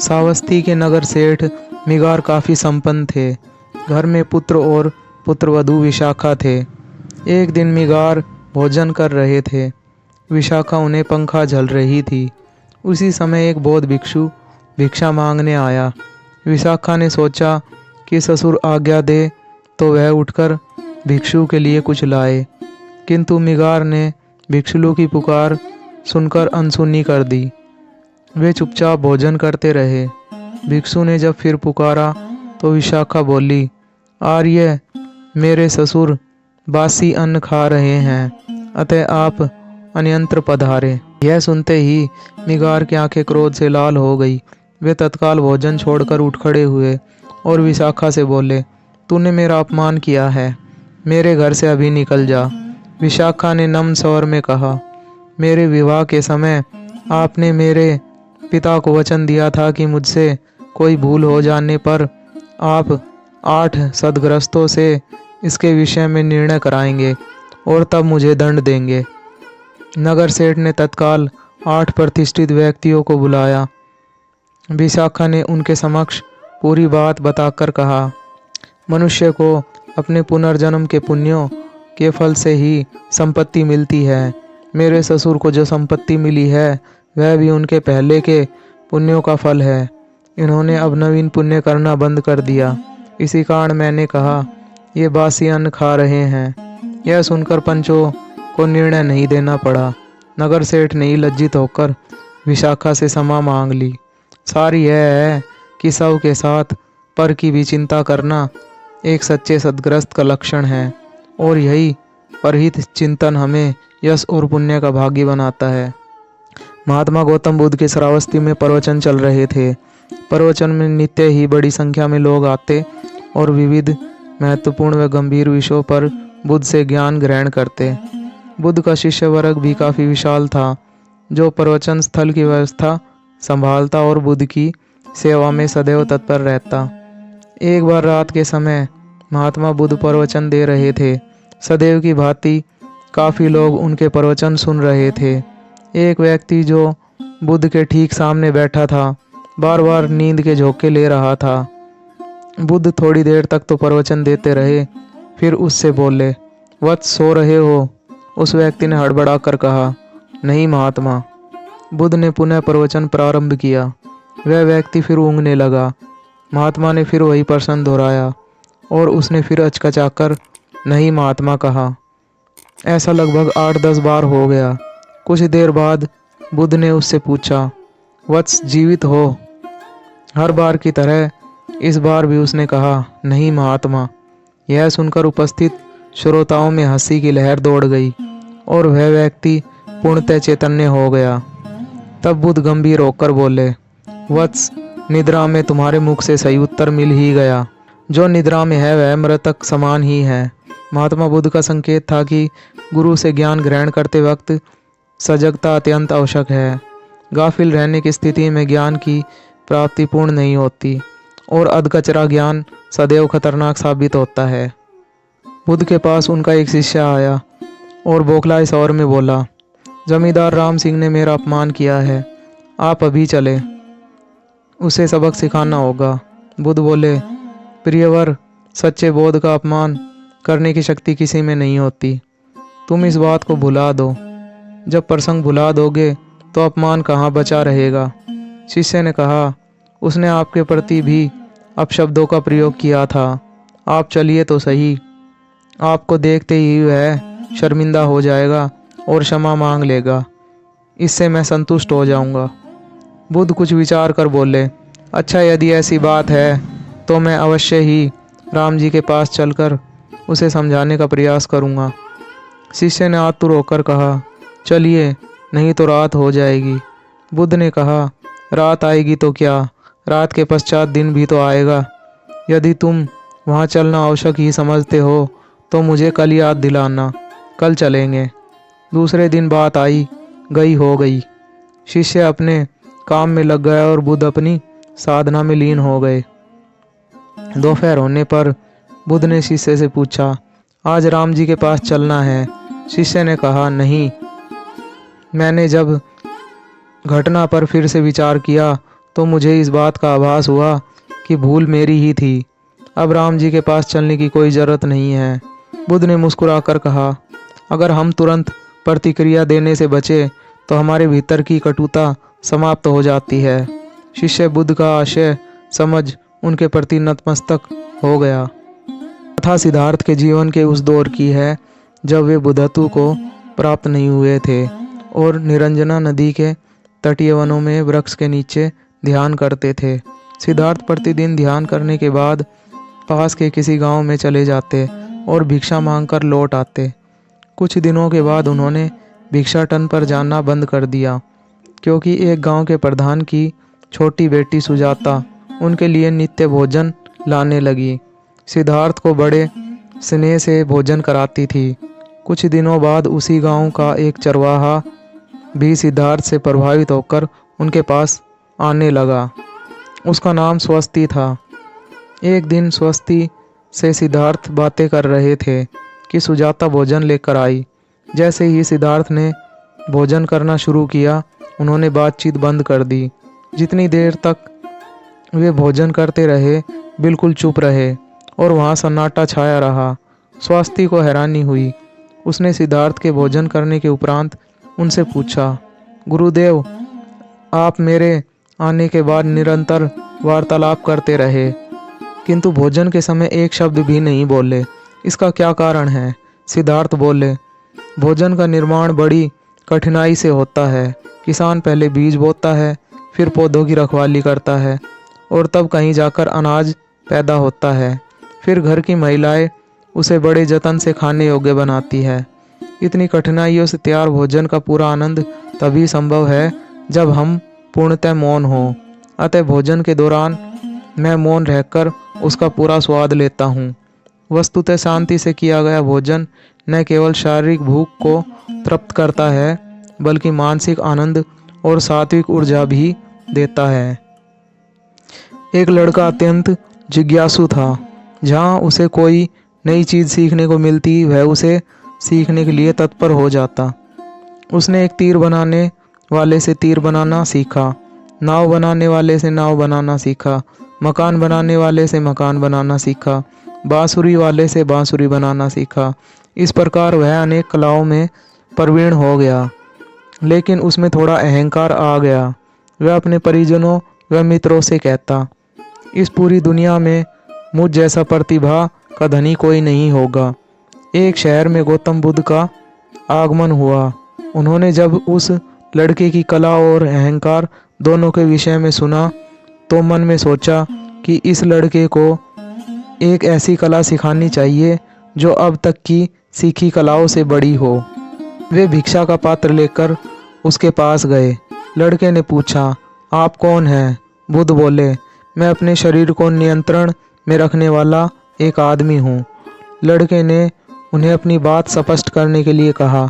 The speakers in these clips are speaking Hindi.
श्रावस्ती के नगर सेठ मिगार काफ़ी संपन्न थे। घर में पुत्र और पुत्रवधू विशाखा थे। एक दिन मिगार भोजन कर रहे थे। विशाखा उन्हें पंखा झल रही थी। उसी समय एक बौद्ध भिक्षु भिक्षा मांगने आया। विशाखा ने सोचा कि ससुर आज्ञा दे तो वह उठकर भिक्षु के लिए कुछ लाए, किंतु मिगार ने भिक्षुओं की पुकार सुनकर अनसुनी कर दी। वे चुपचाप भोजन करते रहे। भिक्षु ने जब फिर पुकारा तो विशाखा बोली, आर्य, मेरे ससुर बासी अन्न खा रहे हैं, अतः आप अन्यंत्र पधारे। यह सुनते ही मिगार की आंखें क्रोध से लाल हो गई। वे तत्काल भोजन छोड़कर उठ खड़े हुए और विशाखा से बोले, तूने मेरा अपमान किया है, मेरे घर से अभी निकल जा। विशाखा ने नम्र स्वर में कहा, मेरे विवाह के समय आपने मेरे पिता को वचन दिया था कि मुझसे कोई भूल हो जाने पर आप 8 सदग्रस्तों से इसके विषय में निर्णय कराएंगे और तब मुझे दंड देंगे। नगर सेठ ने तत्काल 8 प्रतिष्ठित व्यक्तियों को बुलाया। विशाखा ने उनके समक्ष पूरी बात बताकर कहा, मनुष्य को अपने पुनर्जन्म के पुण्यों के फल से ही संपत्ति मिलती है। मेरे ससुर को जो संपत्ति मिली है वह भी उनके पहले के पुण्यों का फल है। इन्होंने अब नवीन पुण्य करना बंद कर दिया। इसी कारण मैंने कहा, ये बासी अन्न खा रहे हैं। यह सुनकर पंचों को निर्णय नहीं देना पड़ा। नगर सेठ ने ही लज्जित होकर विशाखा से क्षमा मांग ली। सारी यह है कि सब के साथ पर की भी चिंता करना एक सच्चे सद्ग्रस्त का लक्षण है, और यही परहित चिंतन हमें यश और पुण्य का भागी बनाता है। महात्मा गौतम बुद्ध के श्रावस्ती में प्रवचन चल रहे थे। प्रवचन में नित्य ही बड़ी संख्या में लोग आते और विविध महत्वपूर्ण व गंभीर विषयों पर बुद्ध से ज्ञान ग्रहण करते। बुद्ध का शिष्य वर्ग भी काफ़ी विशाल था, जो प्रवचन स्थल की व्यवस्था संभालता और बुद्ध की सेवा में सदैव तत्पर रहता। एक बार रात के समय महात्मा बुद्ध प्रवचन दे रहे थे। सदैव की भांति काफ़ी लोग उनके प्रवचन सुन रहे थे। एक व्यक्ति जो बुद्ध के ठीक सामने बैठा था, बार बार नींद के झोंके ले रहा था। बुद्ध थोड़ी देर तक तो प्रवचन देते रहे, फिर उससे बोले, वत्स, सो रहे हो? उस व्यक्ति ने हड़बड़ाकर कहा, नहीं महात्मा। बुद्ध ने पुनः प्रवचन प्रारंभ किया। वह व्यक्ति फिर ऊँघने लगा। महात्मा ने फिर वही प्रश्न दोहराया और उसने फिर अचकचाकर नहीं महात्मा कहा। ऐसा लगभग 8-10 बार हो गया। कुछ देर बाद बुद्ध ने उससे पूछा, वत्स, जीवित हो? हर बार की तरह इस बार भी उसने कहा, नहीं महात्मा। यह सुनकर उपस्थित श्रोताओं में हंसी की लहर दौड़ गई और वह व्यक्ति पूर्णतः चैतन्य हो गया। तब बुद्ध गंभीर होकर बोले, वत्स, निद्रा में तुम्हारे मुख से सही उत्तर मिल ही गया। जो निद्रा में है वह मृतक समान ही है। महात्मा बुद्ध का संकेत था कि गुरु से ज्ञान ग्रहण करते वक्त सजगता अत्यंत आवश्यक है। गाफिल रहने की स्थिति में ज्ञान की प्राप्ति पूर्ण नहीं होती और अधकचरा ज्ञान सदैव खतरनाक साबित होता है। बुद्ध के पास उनका एक शिष्य आया और बौखलाए स्वर में बोला, जमींदार राम सिंह ने मेरा अपमान किया है, आप अभी चले, उसे सबक सिखाना होगा। बुद्ध बोले, प्रियवर, सच्चे बोध का अपमान करने की शक्ति किसी में नहीं होती। तुम इस बात को भुला दो। जब प्रसंग भुला दोगे तो अपमान कहाँ बचा रहेगा। शिष्य ने कहा, उसने आपके प्रति भी अपशब्दों का प्रयोग किया था। आप चलिए तो सही। आपको देखते ही वह शर्मिंदा हो जाएगा और क्षमा मांग लेगा। इससे मैं संतुष्ट हो जाऊंगा। बुद्ध कुछ विचार कर बोले, अच्छा, यदि ऐसी बात है तो मैं अवश्य ही राम जी के पास चलकर उसे समझाने का प्रयास करूंगा। शिष्य ने आतुर होकर कहा, चलिए, नहीं तो रात हो जाएगी। बुद्ध ने कहा, रात आएगी तो क्या, रात के पश्चात दिन भी तो आएगा। यदि तुम वहाँ चलना आवश्यक ही समझते हो तो मुझे कल याद दिलाना, कल चलेंगे। दूसरे दिन बात आई गई हो गई। शिष्य अपने काम में लग गया और बुद्ध अपनी साधना में लीन हो गए। दोपहर होने पर बुद्ध ने शिष्य से पूछा, आज राम जी के पास चलना है? शिष्य ने कहा, नहीं। मैंने जब घटना पर फिर से विचार किया तो मुझे इस बात का आभास हुआ कि भूल मेरी ही थी। अब राम जी के पास चलने की कोई ज़रूरत नहीं है। बुद्ध ने मुस्कुराकर कहा, अगर हम तुरंत प्रतिक्रिया देने से बचे तो हमारे भीतर की कटुता समाप्त हो जाती है। शिष्य बुद्ध का आशय समझ उनके प्रति नतमस्तक हो गया। कथा सिद्धार्थ के जीवन के उस दौर की है जब वे बुद्धत्व को प्राप्त नहीं हुए थे और निरंजना नदी के तटीय वनों में वृक्ष के नीचे ध्यान करते थे। सिद्धार्थ प्रतिदिन ध्यान करने के बाद पास के किसी गांव में चले जाते और भिक्षा मांगकर लौट आते। कुछ दिनों के बाद उन्होंने भिक्षाटन पर जाना बंद कर दिया, क्योंकि एक गांव के प्रधान की छोटी बेटी सुजाता उनके लिए नित्य भोजन लाने लगी। सिद्धार्थ को बड़े स्नेह से भोजन कराती थी। कुछ दिनों बाद उसी गांव का एक चरवाहा भी सिद्धार्थ से प्रभावित होकर उनके पास आने लगा। उसका नाम स्वस्ति था। एक दिन स्वस्ति से सिद्धार्थ बातें कर रहे थे कि सुजाता भोजन लेकर आई। जैसे ही सिद्धार्थ ने भोजन करना शुरू किया, उन्होंने बातचीत बंद कर दी। जितनी देर तक वे भोजन करते रहे, बिल्कुल चुप रहे और वहाँ सन्नाटा छाया रहा। स्वस्ति को हैरानी हुई। उसने सिद्धार्थ के भोजन करने के उपरांत उनसे पूछा, गुरुदेव, आप मेरे आने के बाद निरंतर वार्तालाप करते रहे, किंतु भोजन के समय एक शब्द भी नहीं बोले। इसका क्या कारण है? सिद्धार्थ बोले, भोजन का निर्माण बड़ी कठिनाई से होता है। किसान पहले बीज बोता है, फिर पौधों की रखवाली करता है और तब कहीं जाकर अनाज पैदा होता है। फिर घर की महिलाएं उसे बड़े जतन से खाने योग्य बनाती है। इतनी कठिनाइयों से तैयार भोजन का पूरा आनंद तभी संभव है जब हम पूर्णतः मौन हों। अतः भोजन के दौरान मैं मौन रहकर उसका पूरा स्वाद लेता हूँ। वस्तुतः शांति से किया गया भोजन न केवल शारीरिक भूख को तृप्त करता है, बल्कि मानसिक आनंद और सात्विक ऊर्जा भी देता है। एक लड़का अत्यंत जिज्ञासु था। जहाँ उसे कोई नई चीज़ सीखने को मिलती, वह उसे सीखने के लिए तत्पर हो जाता। उसने एक तीर बनाने वाले से तीर बनाना सीखा, नाव बनाने वाले से नाव बनाना सीखा, मकान बनाने वाले से मकान बनाना सीखा, बांसुरी वाले से बांसुरी बनाना सीखा। इस प्रकार वह अनेक कलाओं में प्रवीण हो गया, लेकिन उसमें थोड़ा अहंकार आ गया। वह अपने परिजनों व मित्रों से कहता, इस पूरी दुनिया में मुझ जैसा प्रतिभा का धनी कोई नहीं होगा। एक शहर में गौतम बुद्ध का आगमन हुआ। उन्होंने जब उस लड़के की कला और अहंकार दोनों के विषय में सुना, तो मन में सोचा कि इस लड़के को एक ऐसी कला सिखानी चाहिए जो अब तक की सीखी कलाओं से बड़ी हो। वे भिक्षा का पात्र लेकर उसके पास गए। लड़के ने पूछा, आप कौन हैं? बुद्ध बोले, मैं अपने शरीर को नियंत्रण में रखने वाला एक आदमी हूँ। लड़के ने उन्हें अपनी बात स्पष्ट करने के लिए कहा।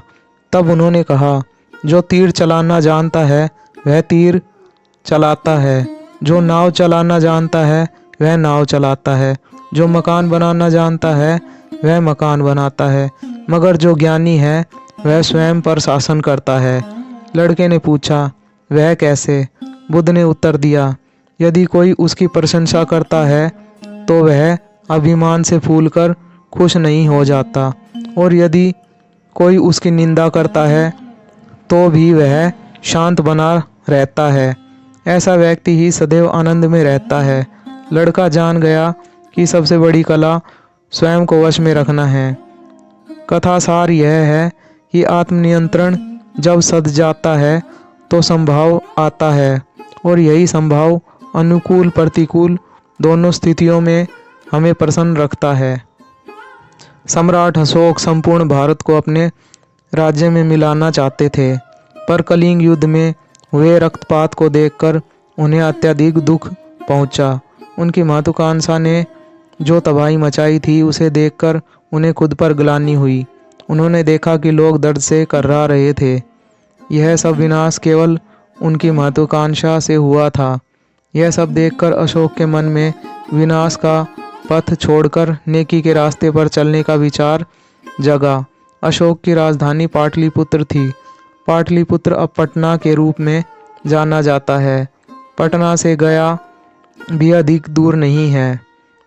तब उन्होंने कहा, जो तीर चलाना जानता है वह तीर चलाता है, जो नाव चलाना जानता है वह नाव चलाता है, जो मकान बनाना जानता है वह मकान बनाता है, मगर जो ज्ञानी है वह स्वयं पर शासन करता है। लड़के ने पूछा, वह कैसे? बुद्ध ने उत्तर दिया, यदि कोई उसकी प्रशंसा करता है तो वह अभिमान से फूलकर खुश नहीं हो जाता, और यदि कोई उसकी निंदा करता है तो भी वह शांत बना रहता है। ऐसा व्यक्ति ही सदैव आनंद में रहता है। लड़का जान गया कि सबसे बड़ी कला स्वयं को वश में रखना है। कथा सार यह है कि आत्मनियंत्रण जब सध जाता है तो संभाव आता है, और यही संभाव अनुकूल प्रतिकूल दोनों स्थितियों में हमें प्रसन्न रखता है। सम्राट अशोक संपूर्ण भारत को अपने राज्य में मिलाना चाहते थे, पर कलिंग युद्ध में हुए रक्तपात को देखकर उन्हें अत्यधिक दुख पहुंचा। उनकी महत्वाकांक्षा ने जो तबाही मचाई थी, उसे देखकर उन्हें खुद पर ग्लानि हुई। उन्होंने देखा कि लोग दर्द से कर्रा रहे थे। यह सब विनाश केवल उनकी महत्वाकांक्षा से हुआ था। यह सब देखकर अशोक के मन में विनाश का पथ छोड़कर नेकी के रास्ते पर चलने का विचार जगा। अशोक की राजधानी पाटलिपुत्र थी। पाटलिपुत्र अब पटना के रूप में जाना जाता है। पटना से गया भी अधिक दूर नहीं है,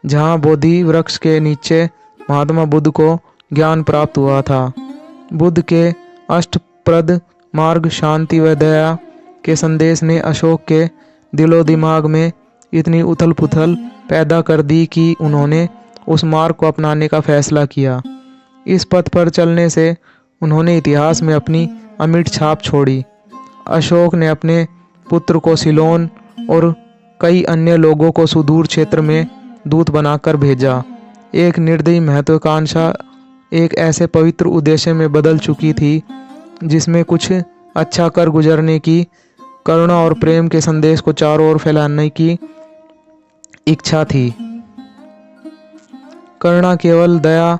जहाँ बोधि वृक्ष के नीचे महात्मा बुद्ध को ज्ञान प्राप्त हुआ था। बुद्ध के अष्टप्रद मार्ग शांति व दया के संदेश ने अशोक के दिलो दिमाग में इतनी उथल पुथल पैदा कर दी कि उन्होंने उस मार्ग को अपनाने का फैसला किया। इस पथ पर चलने से उन्होंने इतिहास में अपनी अमिट छाप छोड़ी। अशोक ने अपने पुत्र को सिलोन और कई अन्य लोगों को सुदूर क्षेत्र में दूत बनाकर भेजा। एक निर्दयी महत्वाकांक्षा एक ऐसे पवित्र उद्देश्य में बदल चुकी थी जिसमें कुछ अच्छा कर गुजरने की, करुणा और प्रेम के संदेश को चारों ओर फैलाने की इच्छा थी। करुणा केवल दया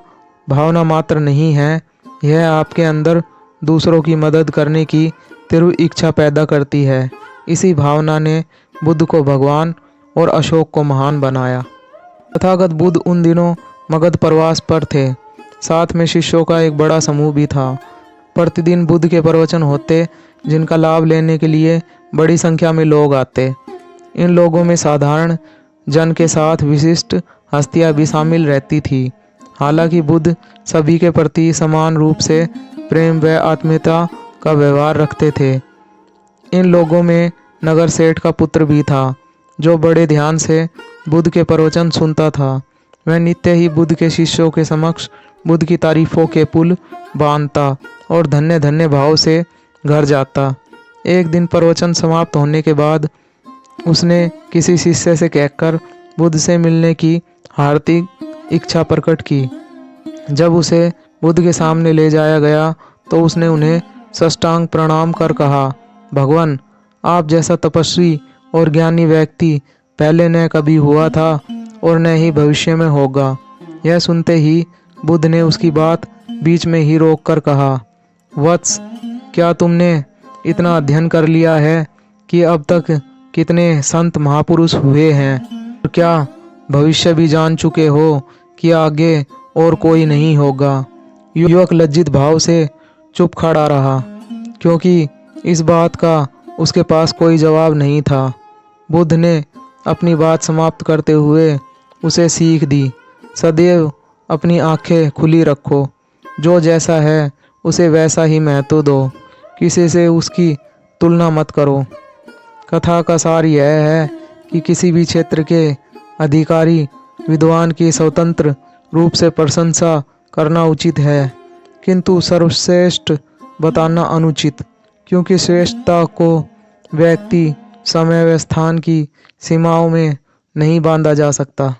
भावना मात्र नहीं है, यह आपके अंदर दूसरों की मदद करने की तीव्र इच्छा पैदा करती है। इसी भावना ने बुद्ध को भगवान और अशोक को महान बनाया। तथागत बुद्ध उन दिनों मगध प्रवास पर थे। साथ में शिष्यों का एक बड़ा समूह भी था। प्रतिदिन बुद्ध के प्रवचन होते, जिनका लाभ लेने के लिए बड़ी संख्या में लोग आते। इन लोगों में साधारण जन के साथ विशिष्ट हस्तियां भी शामिल रहती थी। हालांकि बुद्ध सभी के प्रति समान रूप से प्रेम व आत्मीयता का व्यवहार रखते थे। इन लोगों में नगर सेठ का पुत्र भी था, जो बड़े ध्यान से बुद्ध के प्रवचन सुनता था। वह नित्य ही बुद्ध के शिष्यों के समक्ष बुद्ध की तारीफों के पुल बांधता और धन्य धन्य भाव से घर जाता। एक दिन प्रवचन समाप्त होने के बाद उसने किसी शिष्य से कहकर बुद्ध से मिलने की हार्दिक इच्छा प्रकट की। जब उसे बुद्ध के सामने ले जाया गया तो उसने उन्हें साष्टांग प्रणाम कर कहा, भगवान, आप जैसा तपस्वी और ज्ञानी व्यक्ति पहले न कभी हुआ था और न ही भविष्य में होगा। यह सुनते ही बुद्ध ने उसकी बात बीच में ही रोक कर कहा, वत्स, क्या तुमने इतना अध्ययन कर लिया है कि अब तक कितने संत महापुरुष हुए हैं? और क्या भविष्य भी जान चुके हो कि आगे और कोई नहीं होगा? युवक लज्जित भाव से चुप खड़ा रहा, क्योंकि इस बात का उसके पास कोई जवाब नहीं था। बुद्ध ने अपनी बात समाप्त करते हुए उसे सीख दी, सदैव अपनी आंखें खुली रखो। जो जैसा है उसे वैसा ही महत्व दो। किसी से उसकी तुलना मत करो। कथा का सार यह है कि किसी भी क्षेत्र के अधिकारी विद्वान की स्वतंत्र रूप से प्रशंसा करना उचित है, किंतु सर्वश्रेष्ठ बताना अनुचित, क्योंकि श्रेष्ठता को व्यक्ति, समय व स्थान की सीमाओं में नहीं बांधा जा सकता।